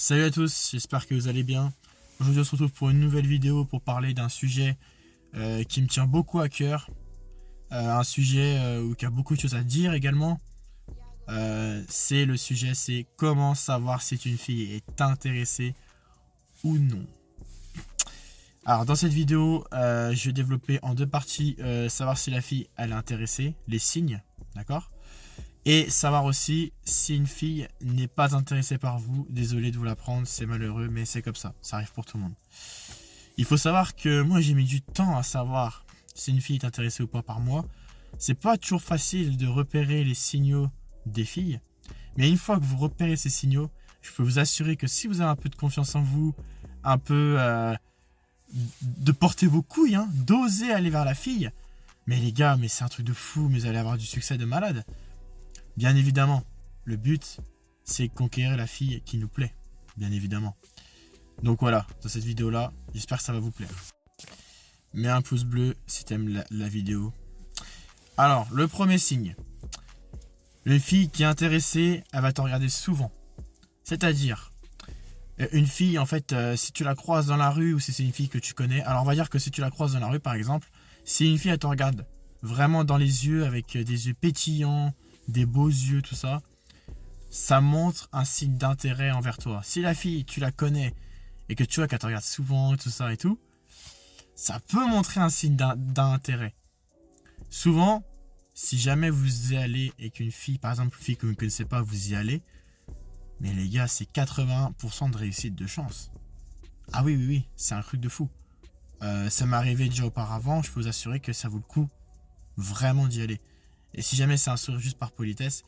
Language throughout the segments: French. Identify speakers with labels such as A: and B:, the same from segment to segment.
A: Salut à tous, j'espère que vous allez bien. Aujourd'hui on se retrouve pour une nouvelle vidéo pour parler d'un sujet qui me tient beaucoup à cœur. Un sujet où il y a beaucoup de choses à dire également. C'est comment savoir si une fille est intéressée ou non. Alors dans cette vidéo, je vais développer en deux parties savoir si la fille elle est intéressée, les signes, d'accord ? Et savoir aussi si une fille n'est pas intéressée par vous. Désolé de vous l'apprendre, c'est malheureux, mais c'est comme ça arrive pour tout le monde. Il faut savoir que moi j'ai mis du temps à savoir si une fille est intéressée ou pas par moi. C'est pas toujours facile de repérer les signaux des filles, mais une fois que vous repérez ces signaux, je peux vous assurer que si vous avez un peu de confiance en vous, un peu de porter vos couilles, d'oser aller vers la fille, mais les gars, mais c'est un truc de fou, mais vous allez avoir du succès de malade. Bien évidemment, le but, c'est conquérir la fille qui nous plaît, bien évidemment. Donc voilà, dans cette vidéo-là, j'espère que ça va vous plaire. Mets un pouce bleu si tu aimes la vidéo. Alors, le premier signe. Une fille qui est intéressée, elle va te regarder souvent. C'est-à-dire, une fille, en fait, si tu la croises dans la rue ou si c'est une fille que tu connais, alors on va dire que si tu la croises dans la rue, par exemple, si une fille, elle te regarde vraiment dans les yeux avec des yeux pétillants, des beaux yeux, tout ça, ça montre un signe d'intérêt envers toi. Si la fille, tu la connais et que tu vois qu'elle te regarde souvent, tout ça et tout, ça peut montrer un signe d'intérêt. Souvent, si jamais vous y allez et qu'une fille, par exemple une fille que vous ne connaissez pas, vous y allez, mais les gars, c'est 80% de réussite de chance. Ah oui, c'est un truc de fou. Ça m'est arrivé déjà auparavant, je peux vous assurer que ça vaut le coup vraiment d'y aller. Et si jamais c'est un sourire juste par politesse,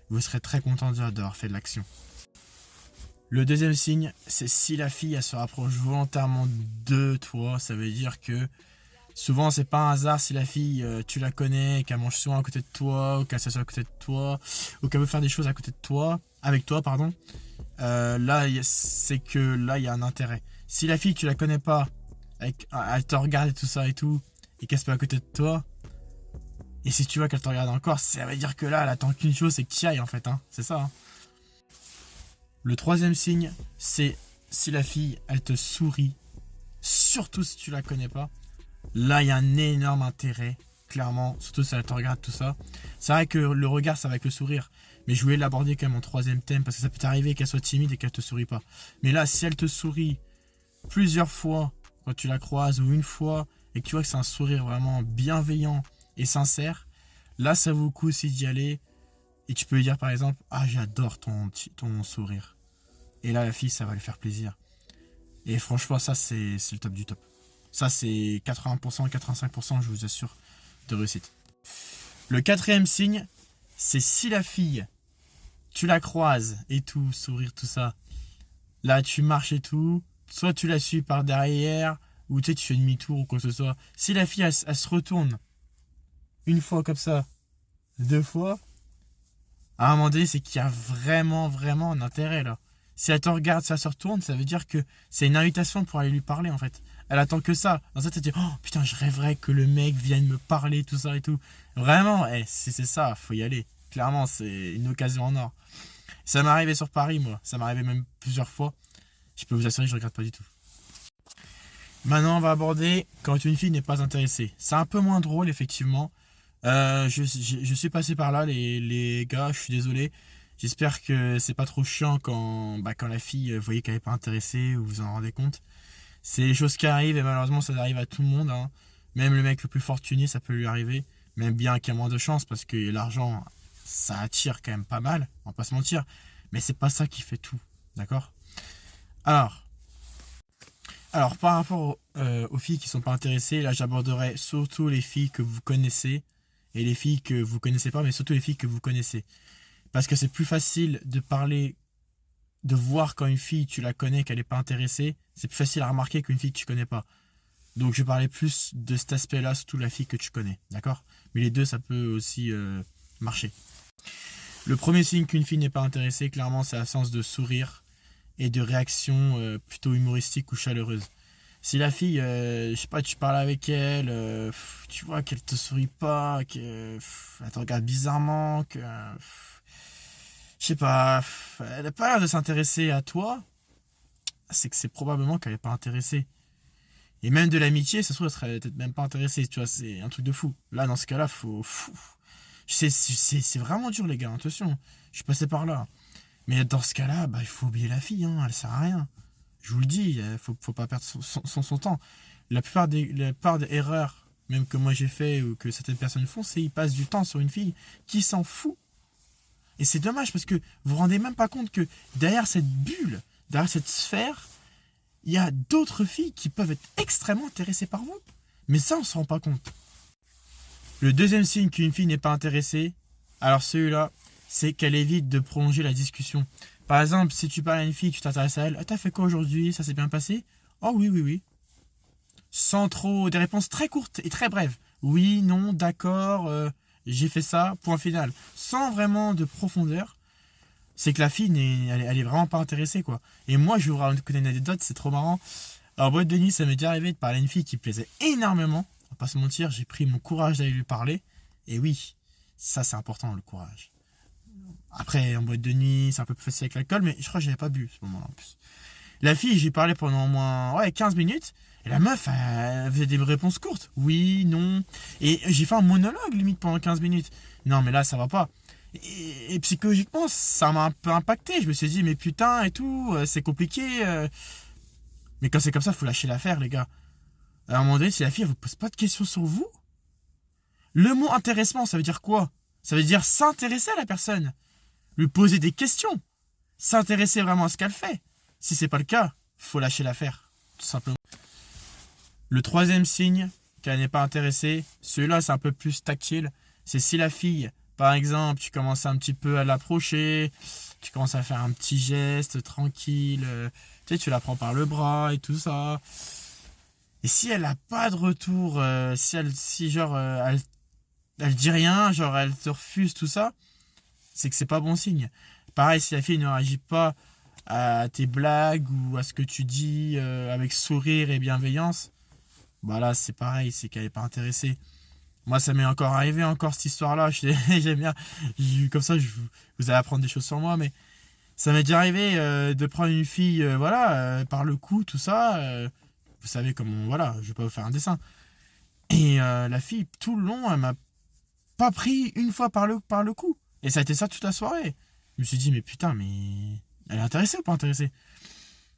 A: vous serez très content d'avoir fait de l'action. Le deuxième signe, c'est si la fille elle se rapproche volontairement de toi, ça veut dire que souvent c'est pas un hasard si la fille tu la connais, qu'elle mange souvent à côté de toi, ou qu'elle s'assoit à côté de toi, ou qu'elle veut faire des choses à côté de toi, avec toi pardon. Là c'est que là il y a un intérêt. Si la fille tu la connais pas, elle te regarde et tout ça et tout, et qu'elle se met à côté de toi. Et si tu vois qu'elle te regarde encore, ça veut dire que là, elle attend qu'une chose, c'est que tu y ailles en fait. C'est ça. Le troisième signe, c'est si la fille, elle te sourit, surtout si tu la connais pas. Là, il y a un énorme intérêt, clairement, surtout si elle te regarde, tout ça. C'est vrai que le regard, ça va avec le sourire. Mais je voulais l'aborder quand même en troisième thème, parce que ça peut t'arriver qu'elle soit timide et qu'elle te sourit pas. Mais là, si elle te sourit plusieurs fois quand tu la croises, ou une fois, et que tu vois que c'est un sourire vraiment bienveillant, et sincère, là ça vaut le coup aussi d'y aller et tu peux lui dire par exemple j'adore ton sourire, et là la fille ça va lui faire plaisir, et franchement ça c'est le top du top, ça c'est 80%, 85% je vous assure de réussite. Le quatrième signe, c'est si la fille tu la croises et tout, sourire tout ça, là tu marches et tout, soit tu la suis par derrière ou tu sais tu fais demi-tour ou quoi que ce soit, si la fille elle se retourne une fois comme ça, deux fois, à un moment donné, c'est qu'il y a vraiment un intérêt là. Si elle te regarde, ça se retourne, ça veut dire que c'est une invitation pour aller lui parler en fait. Elle attend que ça. Dans sa tête, elle dit oh putain, je rêverais que le mec vienne me parler, tout ça et tout. Vraiment, si c'est ça, faut y aller. Clairement, c'est une occasion en or. Ça m'est arrivé sur Paris, moi. Ça m'est arrivé même plusieurs fois. Je peux vous assurer que je regrette pas du tout. Maintenant, on va aborder quand une fille n'est pas intéressée. C'est un peu moins drôle, effectivement. Je suis passé par là, les gars, je suis désolé. J'espère que c'est pas trop chiant quand la fille, vous voyez qu'elle est pas intéressée ou vous en rendez compte. C'est les choses qui arrivent et malheureusement ça arrive à tout le monde. Même le mec le plus fortuné, ça peut lui arriver. Même bien qu'il y a moins de chance parce que l'argent, ça attire quand même pas mal, on va pas se mentir. Mais c'est pas ça qui fait tout, d'accord ? Alors par rapport aux filles qui sont pas intéressées, là j'aborderai surtout les filles que vous connaissez et les filles que vous connaissez pas, mais surtout les filles que vous connaissez. Parce que c'est plus facile de parler, de voir quand une fille tu la connais qu'elle n'est pas intéressée, c'est plus facile à remarquer qu'une fille que tu connais pas. Donc je parlais plus de cet aspect-là, surtout la fille que tu connais, d'accord ? Mais les deux ça peut aussi marcher. Le premier signe qu'une fille n'est pas intéressée, clairement c'est l'absence de sourire et de réaction plutôt humoristique ou chaleureuse. Si la fille, je sais pas, tu parles avec elle, tu vois qu'elle te sourit pas, qu'elle te regarde bizarrement, je sais pas, elle n'a pas l'air de s'intéresser à toi, c'est que c'est probablement qu'elle n'est pas intéressée. Et même de l'amitié, ça se trouve, elle serait peut-être même pas intéressée, tu vois, c'est un truc de fou. Là, dans ce cas-là, c'est vraiment dur, les gars, attention. Je suis passé par là. Mais dans ce cas-là, bah, il faut oublier la fille, hein, elle sert à rien. Je vous le dis, faut pas perdre son temps. La plupart des erreurs, même que moi j'ai fait ou que certaines personnes font, c'est qu'ils passent du temps sur une fille qui s'en fout. Et c'est dommage parce que vous vous rendez même pas compte que derrière cette bulle, derrière cette sphère, il y a d'autres filles qui peuvent être extrêmement intéressées par vous. Mais ça, on se rend pas compte. Le deuxième signe qu'une fille n'est pas intéressée, alors celui-là, c'est qu'elle évite de prolonger la discussion. Par exemple, si tu parles à une fille, tu t'intéresses à elle, ah, t'as fait quoi aujourd'hui? Ça s'est bien passé? Oh oui, oui, oui. Sans trop, des réponses très courtes et très brèves. Oui, non, d'accord, j'ai fait ça, point final. Sans vraiment de profondeur, c'est que la fille, elle est vraiment pas intéressée, quoi. Et moi, je vais vous raconter une anecdote, c'est trop marrant. Alors, boîte de nuit, ça m'est déjà arrivé de parler à une fille qui me plaisait énormément. On va pas se mentir, j'ai pris mon courage d'aller lui parler. Et oui, ça c'est important, le courage. Après, en boîte de nuit, c'est un peu plus facile avec l'alcool, mais je crois que j'avais pas bu à ce moment-là en plus. La fille, j'ai parlé pendant au moins 15 minutes. Et la meuf, elle faisait des réponses courtes. Oui, non. Et j'ai fait un monologue limite pendant 15 minutes. Non, mais là, ça va pas. Et psychologiquement, ça m'a un peu impacté. Je me suis dit, mais putain et tout, c'est compliqué. Mais quand c'est comme ça, faut lâcher l'affaire, les gars. À un moment donné, si la fille, elle vous pose pas de questions sur vous, le mot intéressement, ça veut dire quoi? Ça veut dire s'intéresser à la personne. Lui poser des questions. S'intéresser vraiment à ce qu'elle fait. Si c'est pas le cas, faut lâcher l'affaire. Tout simplement. Le troisième signe qu'elle n'est pas intéressée, celui-là c'est un peu plus tactile, c'est si la fille, par exemple, tu commences un petit peu à l'approcher, tu commences à faire un petit geste tranquille, tu sais, tu la prends par le bras et tout ça. Et si elle n'a pas de retour, si genre elle dit rien, genre elle te refuse tout ça, c'est que c'est pas bon signe. Pareil, si la fille ne réagit pas à tes blagues ou à ce que tu dis avec sourire et bienveillance, bah là c'est pareil, c'est qu'elle est pas intéressée. Moi ça m'est encore arrivé encore cette histoire-là, j'aime bien, comme ça vous allez apprendre des choses sur moi, mais ça m'est déjà arrivé de prendre une fille par le cou, tout ça, vous savez comment, voilà, je vais pas vous faire un dessin. Et la fille tout le long elle m'a pas pris une fois par le cou. Et ça a été ça toute la soirée. Je me suis dit mais putain mais elle est intéressée ou pas intéressée?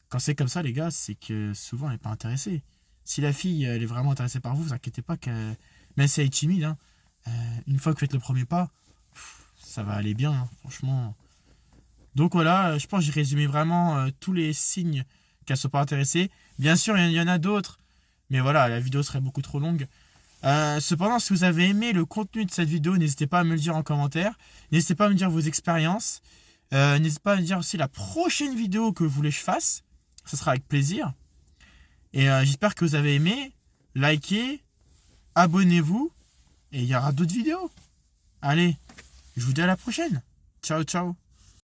A: Quand c'est comme ça les gars, c'est que souvent elle est pas intéressée. Si la fille elle est vraiment intéressée par vous, vous inquiétez pas que même si elle est timide, hein, une fois que vous faites le premier pas, ça va aller bien, hein, franchement. Donc voilà, je pense que j'ai résumé vraiment tous les signes qu'elle ne soit pas intéressée. Bien sûr, il y en a d'autres, mais voilà, la vidéo serait beaucoup trop longue. Cependant, si vous avez aimé le contenu de cette vidéo, n'hésitez pas à me le dire en commentaire. N'hésitez pas à me dire vos expériences. N'hésitez pas à me dire aussi la prochaine vidéo que vous voulez que je fasse. Ce sera avec plaisir. Et j'espère que vous avez aimé. Likez, abonnez-vous. Et il y aura d'autres vidéos. Allez, je vous dis à la prochaine. Ciao, ciao.